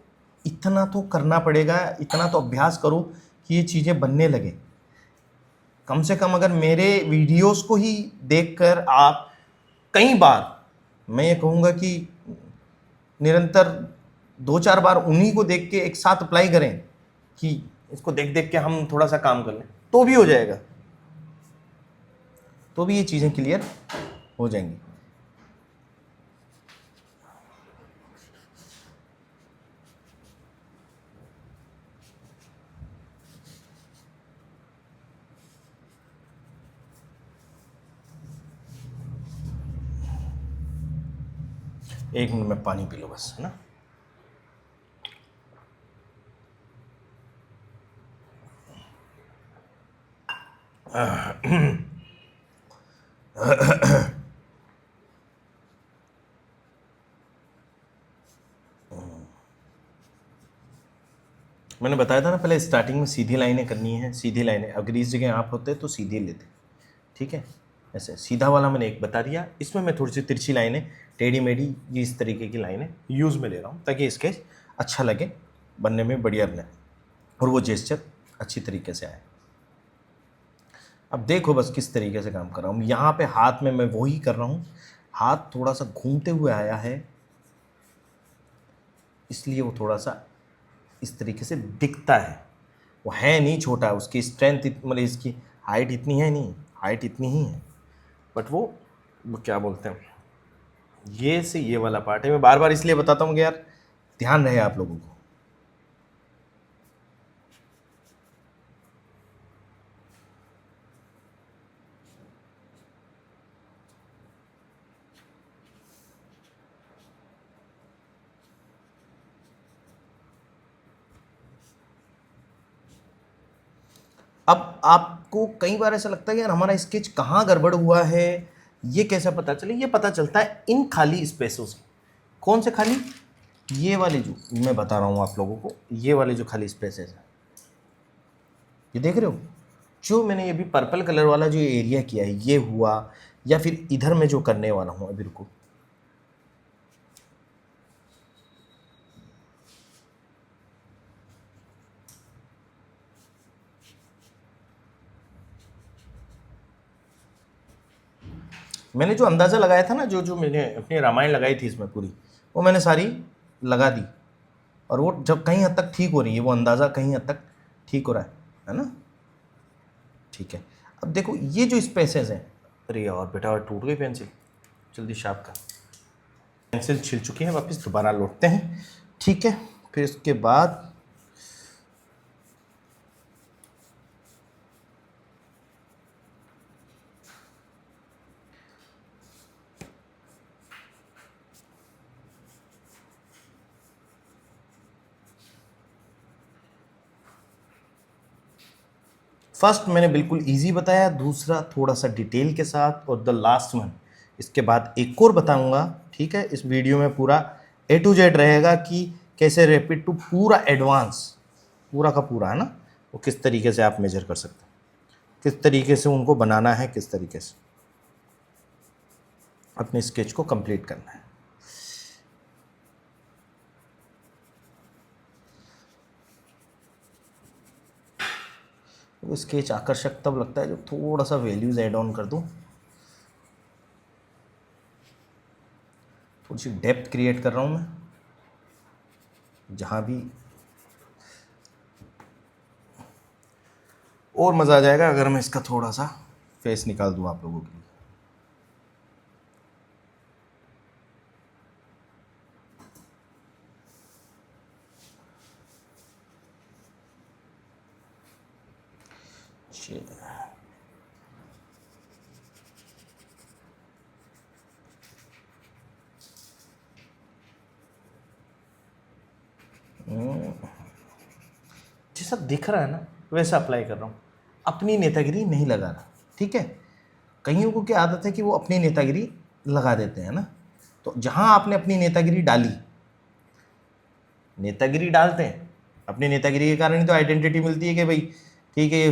इतना तो करना पड़ेगा, इतना तो अभ्यास करो कि ये चीज़ें बनने लगे। कम से कम अगर मेरे वीडियोस को ही देखकर आप कई बार, मैं ये कहूँगा कि निरंतर 2-4 बार उन्हीं को देख के एक साथ अप्लाई करें कि इसको देख देख के हम थोड़ा सा काम कर लें, तो भी हो जाएगा, तो भी ये चीज़ें क्लियर हो जाएंगी। एक मिनट में पानी पी लो बस, है ना। मैंने बताया था ना पहले, स्टार्टिंग में सीधी लाइनें करनी है, सीधी लाइनें। अगर इस जगह आप होते तो सीधी लेते, ठीक है। ऐसे सीधा वाला मैंने एक बता दिया, इसमें मैं थोड़ी सी तिरछी लाइनें, टेढ़ी मेढ़ी, ये इस तरीके की लाइनें यूज़ में ले रहा हूँ ताकि स्केच अच्छा लगे, बनने में बढ़िया बने और वो जेस्चर अच्छी तरीके से आए। अब देखो बस किस तरीके से काम कर रहा हूँ। यहाँ पे हाथ में मैं वही कर रहा हूँ, हाथ थोड़ा सा घूमते हुए आया है, इसलिए वो थोड़ा सा इस तरीके से दिखता है। वो है नहीं छोटा, उसकी स्ट्रेंथ मतलब इसकी हाइट इतनी है नहीं, हाइट इतनी ही है, बट वो क्या बोलते हैं, ये से ये वाला पार्ट है। मैं बार बार इसलिए बताता हूँ कि यार ध्यान रहे आप लोगों को। अब आपको कई बार ऐसा लगता है यार हमारा स्केच कहाँ गड़बड़ हुआ है, ये कैसे पता चले? ये पता चलता है इन खाली स्पेसों से। कौन से खाली? ये वाले जो मैं बता रहा हूँ आप लोगों को, ये वाले जो खाली स्पेसेस हैं, ये देख रहे हो, जो मैंने ये भी पर्पल कलर वाला जो एरिया किया है, ये हुआ, या फिर इधर में जो करने वाला हूँ अभी, रुको, मैंने जो अंदाज़ा लगाया था ना, जो जो मैंने अपनी रामायण लगाई थी इसमें पूरी, वो मैंने सारी लगा दी, और वो जब कहीं हद तक ठीक हो रही है, वो अंदाज़ा कहीं हद तक ठीक हो रहा है ना। ठीक है, अब देखो ये जो स्पेसेस हैं, अरे यार बेटा और टूट गई पेंसिल, जल्दी शार्प कर। पेंसिल छिल चुकी है, वापस दोबारा लौटते हैं, ठीक है। फिर इसके बाद फर्स्ट मैंने बिल्कुल इजी बताया, दूसरा थोड़ा सा डिटेल के साथ, और द लास्ट वन इसके बाद एक और बताऊंगा, ठीक है। इस वीडियो में पूरा A to Z रहेगा कि कैसे रैपिड टू पूरा एडवांस, पूरा का पूरा, है ना, वो किस तरीके से आप मेजर कर सकते हैं, किस तरीके से उनको बनाना है, किस तरीके से अपने स्केच को कंप्लीट करना है। तो स्केच आकर्षक तब लगता है जब थोड़ा सा वैल्यूज ऐड ऑन कर दूं, थोड़ी सी डेप्थ क्रिएट कर रहा हूं मैं, जहां भी और मज़ा आ जाएगा अगर मैं इसका थोड़ा सा फेस निकाल दूं आप लोगों के लिए। जैसा दिख रहा है ना वैसा अप्लाई कर रहा हूँ, अपनी नेतागिरी नहीं लगा रहा। ठीक है, कईयों को क्या आदत है कि वो अपनी नेतागिरी लगा देते हैं ना, तो जहां आपने अपनी नेतागिरी डाली, नेतागिरी डालते हैं, अपनी नेतागिरी के कारण ही तो आइडेंटिटी मिलती है कि भाई ठीक है ये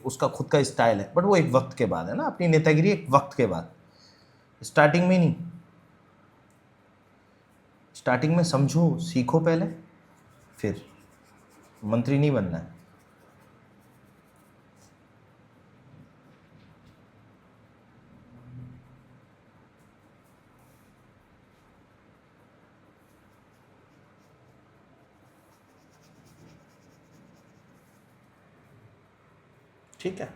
उसका खुद का स्टाइल है, बट वो एक वक्त के बाद है ना, अपनी नेतागिरी एक वक्त के बाद, स्टार्टिंग में नहीं। स्टार्टिंग में समझो, सीखो पहले, फिर मंत्री नहीं बनना है। ठीक है,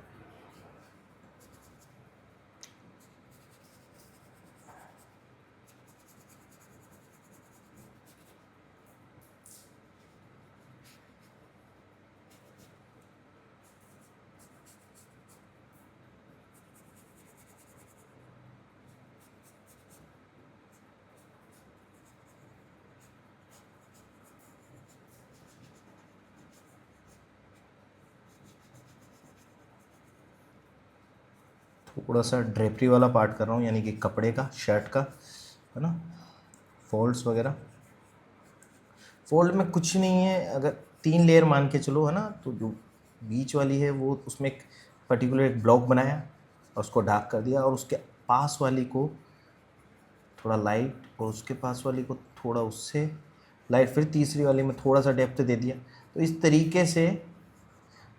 थोड़ा सा ड्रेपरी वाला पार्ट कर रहा हूँ, यानी कि कपड़े का, शर्ट का, है ना, फोल्ड्स वगैरह। फोल्ड में कुछ नहीं है, अगर 3 लेयर मान के चलो, है ना, तो जो बीच वाली है वो उसमें एक पर्टिकुलर एक ब्लॉक बनाया और उसको डार्क कर दिया, और उसके पास वाली को थोड़ा लाइट, और उसके पास वाली को थोड़ा उससे लाइट, फिर तीसरी वाली में थोड़ा सा डेप्थ दे दिया। तो इस तरीके से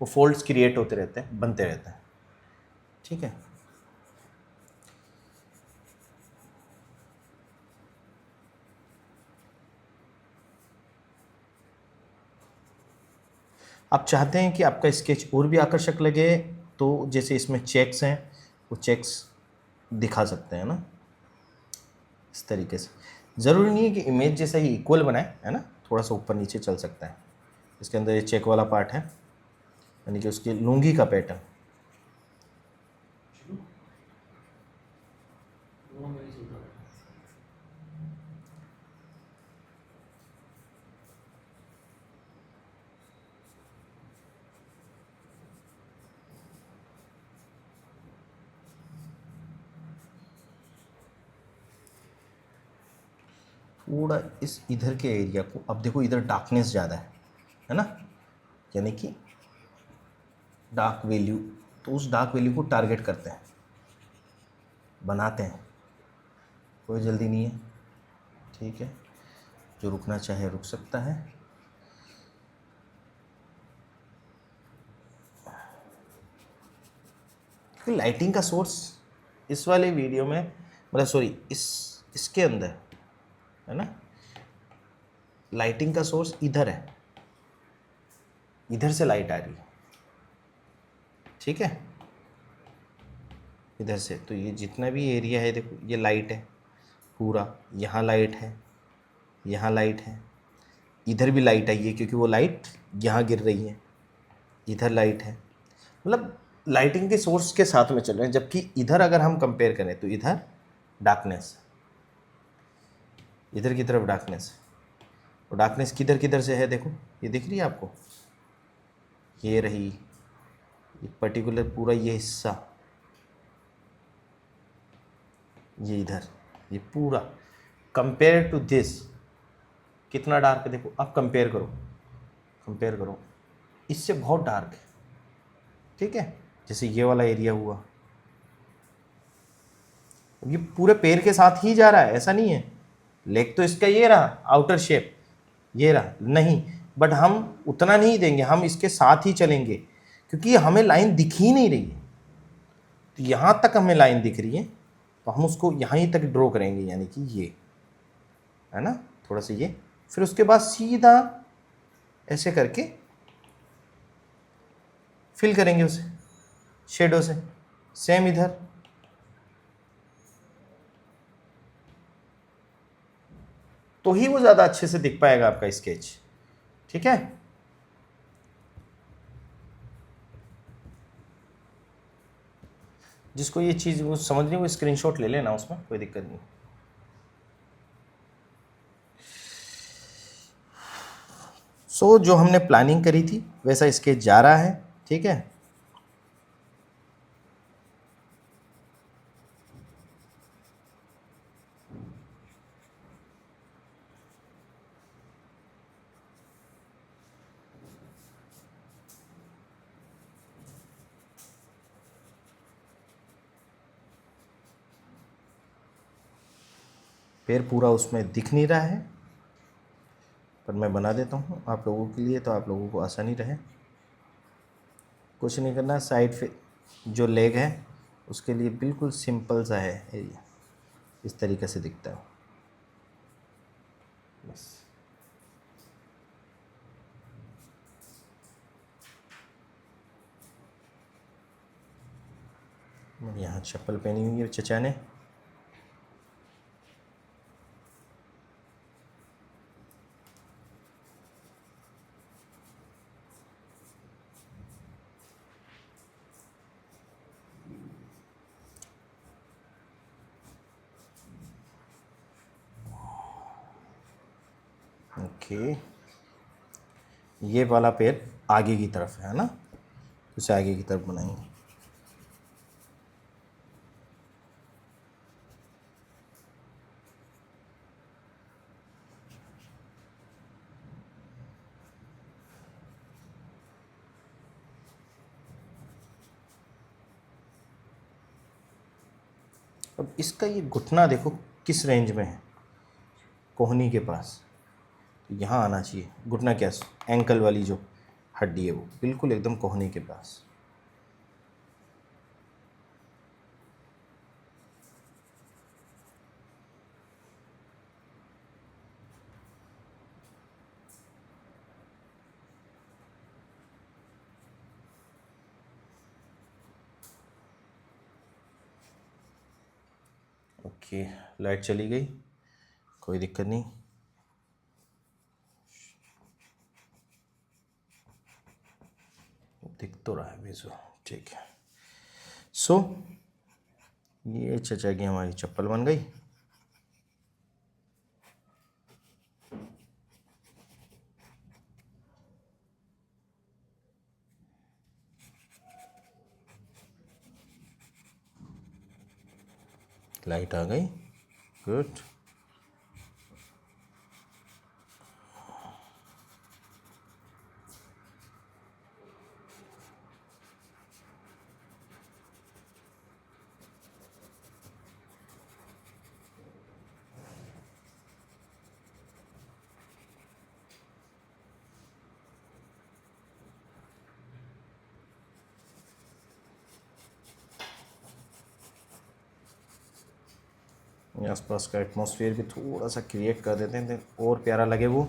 वो फोल्ड्स क्रिएट होते रहते हैं, बनते रहते हैं। ठीक है, आप चाहते हैं कि आपका स्केच और भी आकर्षक लगे, तो जैसे इसमें चेक्स हैं, वो चेक्स दिखा सकते हैं ना, इस तरीके से। ज़रूरी नहीं है कि इमेज जैसा ही इक्वल बनाए, है ना, थोड़ा सा ऊपर नीचे चल सकता है। इसके अंदर ये चेक वाला पार्ट है, यानी कि उसकी लुंगी का पैटर्न। थोड़ा इस इधर के एरिया को, अब देखो इधर डार्कनेस ज़्यादा है ना, यानी कि डार्क वैल्यू, तो उस डार्क वैल्यू को टारगेट करते हैं, बनाते हैं, कोई जल्दी नहीं है। ठीक है, जो रुकना चाहे रुक सकता है। क्योंकि लाइटिंग का सोर्स इस वाले वीडियो में, मतलब सॉरी इसके अंदर, है ना, लाइटिंग का सोर्स इधर है, इधर से लाइट आ रही है। ठीक है, इधर से, तो ये जितना भी एरिया है देखो, ये लाइट है पूरा, यहाँ लाइट है, यहाँ लाइट है, इधर भी लाइट आई है क्योंकि वो लाइट यहाँ गिर रही है, इधर लाइट है, मतलब लाइटिंग के सोर्स के साथ में चल रहे हैं। जबकि इधर अगर हम कंपेयर करें तो इधर डार्कनेस, इधर की तरफ डार्कनेस, और डार्कनेस किधर किधर से है देखो, ये दिख रही है आपको, ये रही, ये पर्टिकुलर पूरा ये हिस्सा, ये इधर, ये पूरा कंपेयर टू दिस कितना डार्क है देखो। अब कंपेयर करो, कंपेयर करो, इससे बहुत डार्क है, ठीक है। जैसे ये वाला एरिया हुआ, ये पूरे पैर के साथ ही जा रहा है, ऐसा नहीं है। लेग तो इसका ये रहा आउटर शेप, ये रहा नहीं, बट हम उतना नहीं देंगे, हम इसके साथ ही चलेंगे क्योंकि हमें लाइन दिख ही नहीं रही है। तो यहाँ तक हमें लाइन दिख रही है तो हम उसको यहाँ तक ड्रॉ करेंगे, यानी कि ये है ना, थोड़ा सा ये, फिर उसके बाद सीधा ऐसे करके फिल करेंगे उसे शेडो से। सेम इधर, तो ही वो ज़्यादा अच्छे से दिख पाएगा आपका स्केच, ठीक है। जिसको ये चीज़ वो समझनी, वो स्क्रीनशॉट ले लेना, उसमें कोई दिक्कत नहीं। सो जो हमने प्लानिंग करी थी वैसा स्केच जा रहा है, ठीक है। पैर पूरा उसमें दिख नहीं रहा है, पर मैं बना देता हूँ आप लोगों के लिए, तो आप लोगों को आसानी रहे। कुछ नहीं करना, साइड पे जो लेग है उसके लिए बिल्कुल सिंपल सा है एरिया, इस तरीके से दिखता है बस। यहाँ चप्पल पहनी हुई है चचा ने, ओके। ये वाला पैर आगे की तरफ है ना, उसे आगे की तरफ बनाएंगे। अब इसका ये घुटना देखो किस रेंज में है, कोहनी के पास, तो यहाँ आना चाहिए घुटना, क्या एंकल वाली जो हड्डी है वो बिल्कुल एकदम कोहनी के पास। ओके, लाइट चली गई, कोई दिक्कत नहीं। दिख तो रहा है विजुअल, ठीक है। सो ये चचा की हमारी चप्पल बन गई। लाइट आ गई, गुड। आसपास का एटमॉस्फेयर भी थोड़ा सा क्रिएट कर देते हैं और प्यारा लगे वो।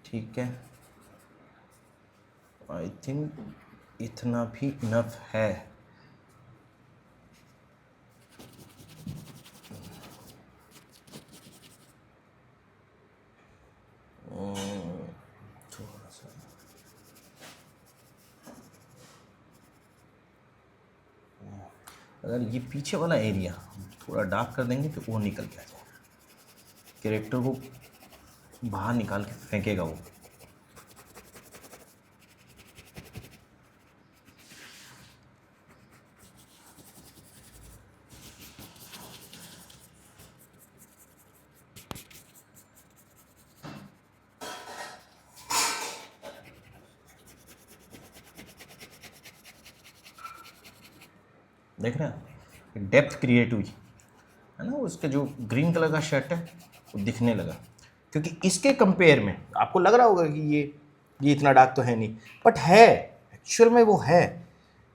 ठीक है, आई थिंक इतना भी इनफ है। थोड़ा सा अगर ये पीछे वाला एरिया थोड़ा डार्क कर देंगे तो वो निकल के आ जाएगा, कैरेक्टर को बाहर निकाल के फेंकेगा वो। देख रहे हैं, डेप्थ क्रिएट हुई है ना। उसके जो ग्रीन कलर का शर्ट है वो दिखने लगा, क्योंकि इसके कंपेयर में आपको लग रहा होगा कि ये इतना डार्क तो है नहीं, बट है, एक्चुअल में वो है।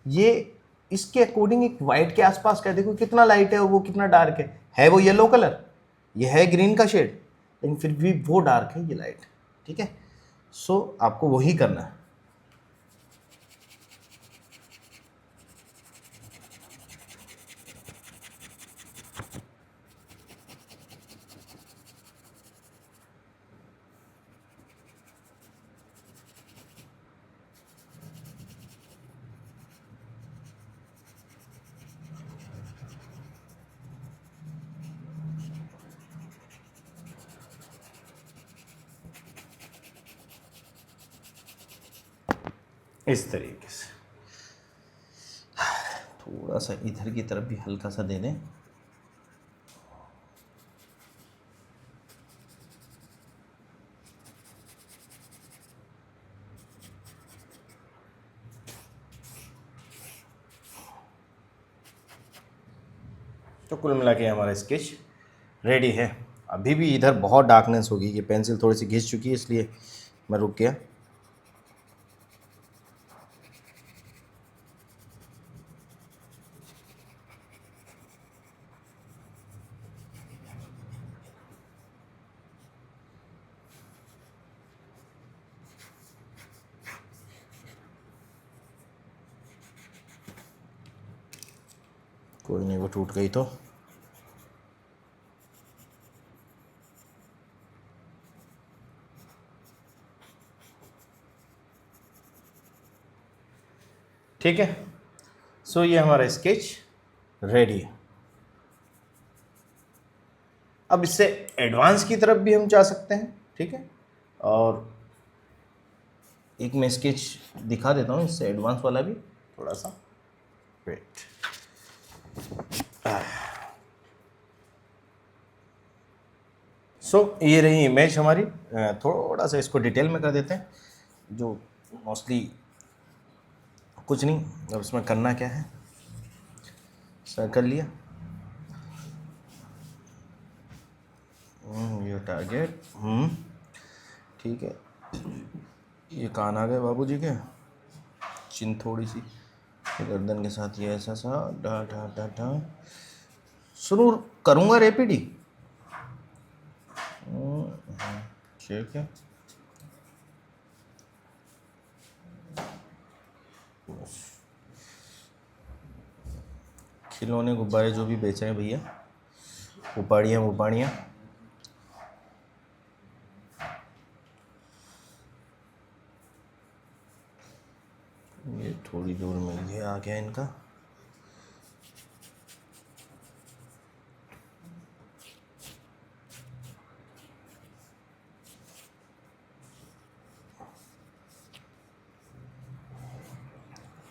ये इसके अकॉर्डिंग एक वाइट के आसपास का देखो कितना लाइट है और वो कितना डार्क है वो येलो कलर, ये है ग्रीन का शेड, लेकिन फिर भी वो डार्क है, ये लाइट। ठीक है, सो आपको वही करना है। इस तरीके से थोड़ा सा इधर की तरफ भी हल्का सा दे दें। तो कुल मिला के हमारा स्केच रेडी है। अभी भी इधर बहुत डार्कनेस होगी, ये पेंसिल थोड़ी सी घिस चुकी है इसलिए मैं रुक गया। कोई नहीं, वो टूट गई तो ठीक है। सो ये हमारा स्केच रेडी है। अब इससे एडवांस की तरफ भी हम जा सकते हैं। ठीक है, और एक मैं स्केच दिखा देता हूँ इससे एडवांस वाला भी, थोड़ा सा वेट। सो ये रही इमेज हमारी। थोड़ा सा इसको डिटेल में कर देते हैं, जो मोस्टली कुछ नहीं। अब इसमें करना क्या है, सर्कल लिया, ये टारगेट, ठीक है। ये कान आ गए बाबूजी के, चिन थोड़ी सी गर्दन के साथ, ये ऐसा सा डा डा डा डा। शुरू करूँगा रैपिड ही। ठीक है, खिलौने गुब्बारे जो भी बेच रहे हैं भैया, उपाड़ियाँ उपाड़ियाँ। ये थोड़ी दूर में ये आ गया इनका।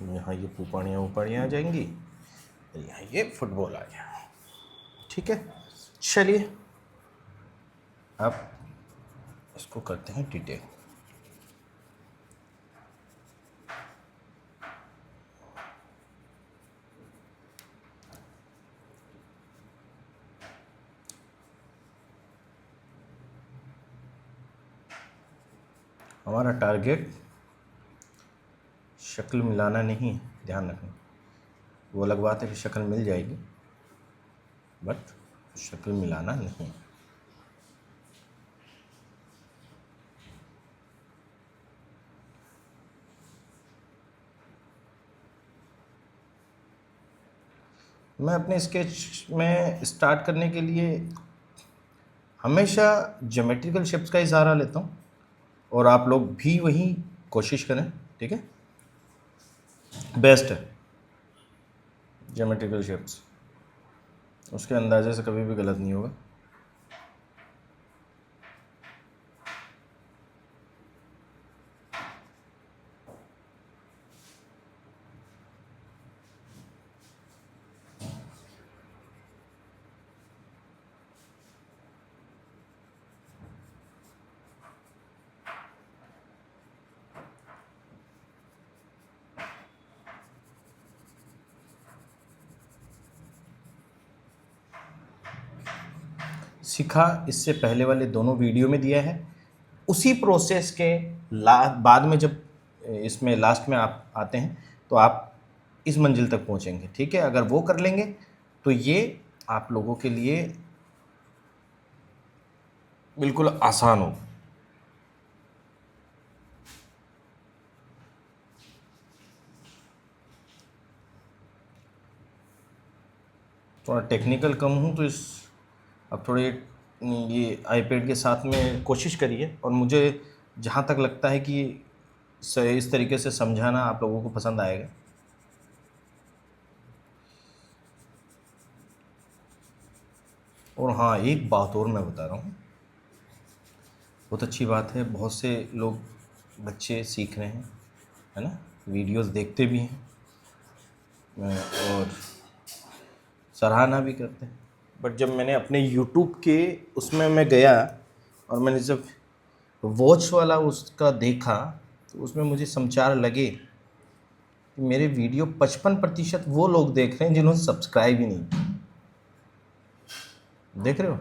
यहाँ ये पुपाड़ियाँ उपाड़ियाँ आ जाएंगी, यहाँ ये फुटबॉल आ गया। ठीक है, चलिए अब इसको करते हैं डिटेल। हमारा टारगेट शक्ल मिलाना नहीं है, ध्यान रखना। वो अलग बात है कि शक्ल मिल जाएगी, बट शक्ल मिलाना नहीं। मैं अपने स्केच में स्टार्ट करने के लिए हमेशा ज्योमेट्रिकल शेप्स का ही सहारा लेता हूँ, और आप लोग भी वही कोशिश करें। ठीक है, बेस्ट है ज्योमेट्रिकल शेप्स, उसके अंदाजे से कभी भी गलत नहीं होगा। सीखा इससे पहले वाले दोनों वीडियो में दिया है। उसी प्रोसेस के बाद में जब इसमें लास्ट में आप आते हैं तो आप इस मंजिल तक पहुंचेंगे, ठीक है। अगर वो कर लेंगे तो ये आप लोगों के लिए बिल्कुल आसान हो। थोड़ा टेक्निकल कम हूँ तो अब थोड़े ये आईपैड के साथ में कोशिश करिए, और मुझे जहाँ तक लगता है कि इस तरीके से समझाना आप लोगों को पसंद आएगा। और हाँ, एक बात और मैं बता रहा हूँ, बहुत अच्छी बात है, बहुत से लोग बच्चे सीख रहे हैं, है ना, वीडियोस देखते भी हैं और सराहना भी करते हैं। बट जब मैंने अपने यूट्यूब के उसमें मैं गया और मैंने जब वॉच वाला उसका देखा तो उसमें मुझे समाचार लगे कि मेरे वीडियो 55% वो लोग देख रहे हैं जिन्होंने सब्सक्राइब ही नहीं किया। देख रहे हो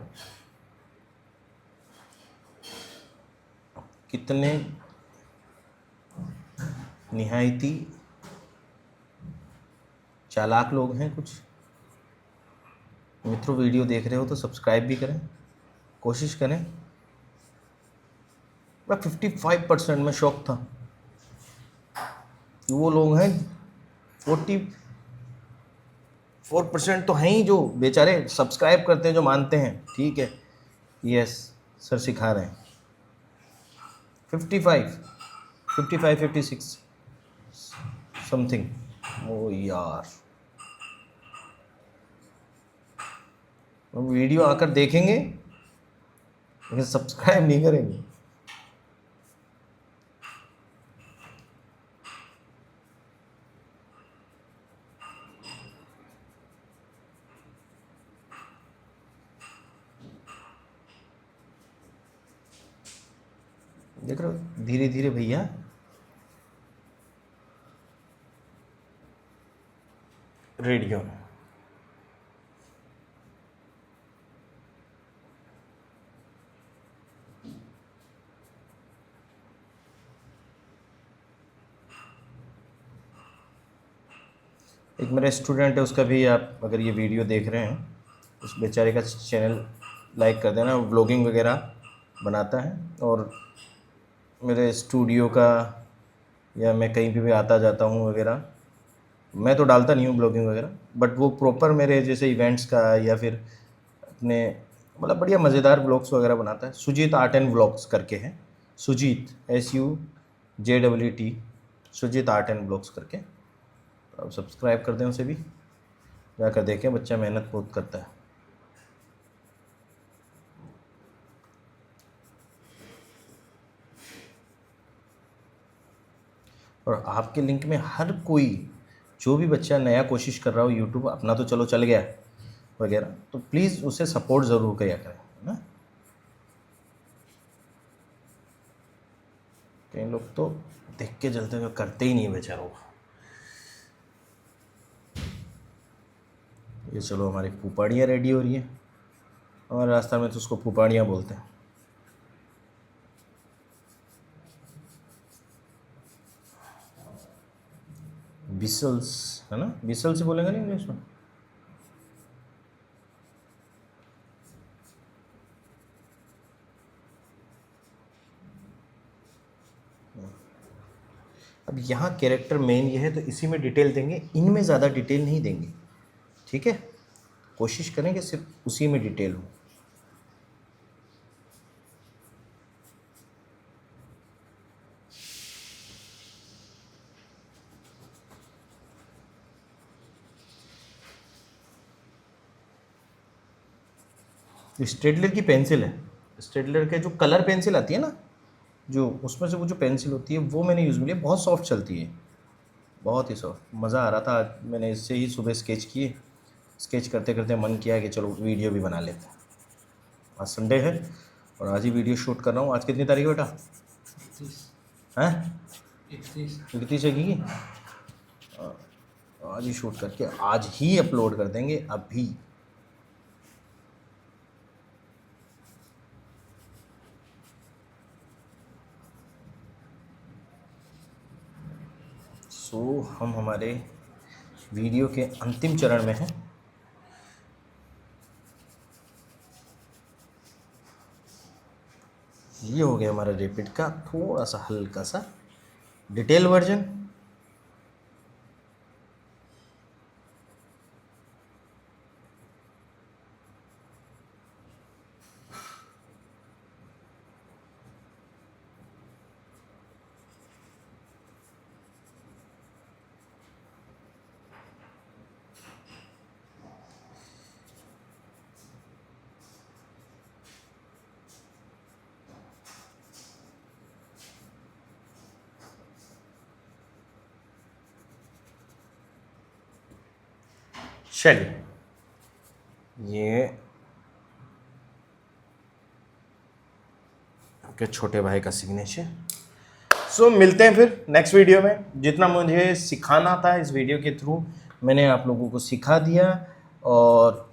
कितने निहायती चालाक लोग हैं। कुछ मित्रों, वीडियो देख रहे हो तो सब्सक्राइब भी करें, कोशिश करें। मैं 55% में शौक था। वो लोग हैं 44% तो हैं ही जो बेचारे सब्सक्राइब करते हैं, जो मानते हैं, ठीक है, यस सर सिखा रहे हैं। 56 समथिंग। ओ यार, वीडियो आकर देखेंगे लेकिन सब्सक्राइब नहीं करेंगे। देख रहे हो, धीरे धीरे भैया रेडियो एक मेरा स्टूडेंट है, उसका भी आप अगर ये वीडियो देख रहे हैं, उस बेचारे का चैनल लाइक कर देना। व्लॉगिंग वगैरह बनाता है और मेरे स्टूडियो का या मैं कहीं पे भी आता जाता हूँ वगैरह, मैं तो डालता नहीं हूँ ब्लॉगिंग वगैरह, बट वो प्रॉपर मेरे जैसे इवेंट्स का या फिर अपने मतलब बढ़िया मज़ेदार ब्लॉग्स वगैरह बनाता है। सुजीत आर्ट एंड ब्लॉग्स करके है, Sujeet SUJEET, Sujeet art and blogs करके। तो आप सब्सक्राइब कर दें उसे भी, जाकर देखें, बच्चा मेहनत बहुत करता है। और आपके लिंक में हर कोई, जो भी बच्चा नया कोशिश कर रहा हो, यूट्यूब अपना तो चलो चल गया वगैरह, तो प्लीज़ उसे सपोर्ट ज़रूर किया करें, है ना। कई लोग तो देख के जलते हुए करते ही नहीं बेचारों। ये चलो हमारी पुपाड़ियाँ रेडी हो रही है, हमारे रास्ता में तो उसको पुपाड़ियाँ बोलते हैं। बिसल्स, है ना, बिसल्स बोलेंगे नहीं इंग्लिश में। अब यहाँ कैरेक्टर मेन ये है तो इसी में डिटेल देंगे, इनमें ज़्यादा डिटेल नहीं देंगे, ठीक है। कोशिश करें कि सिर्फ उसी में डिटेल हो। स्टेडलर की पेंसिल है, स्टेडलर के जो कलर पेंसिल आती है ना, जो उसमें से वो जो पेंसिल होती है वो मैंने यूज़ में लिया, बहुत सॉफ्ट चलती है, बहुत ही सॉफ्ट। मज़ा आ रहा था, आज मैंने इससे ही सुबह स्केच किए। स्केच करते करते मन किया कि चलो वीडियो भी बना लेते हैं। आज संडे है और आज ही वीडियो शूट कर रहा हूँ। आज कितनी तारीख है बेटा? 31 है की? आज ही शूट करके आज ही अपलोड कर देंगे अभी। सो हम हमारे वीडियो के अंतिम चरण में हैं। ये हो गया हमारा रैपिड का थोड़ा सा हल्का सा डिटेल वर्जन। चलिए, ये आपके छोटे भाई का सिग्नेचर। सो मिलते हैं फिर नेक्स्ट वीडियो में। जितना मुझे सिखाना था इस वीडियो के थ्रू मैंने आप लोगों को सिखा दिया, और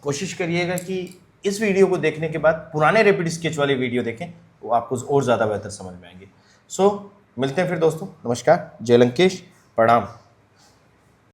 कोशिश करिएगा कि इस वीडियो को देखने के बाद पुराने रैपिड स्केच वाले वीडियो देखें, वो आपको और ज़्यादा बेहतर समझ में आएंगे। सो मिलते हैं फिर दोस्तों। नमस्कार, जय लंकेश, प्रणाम।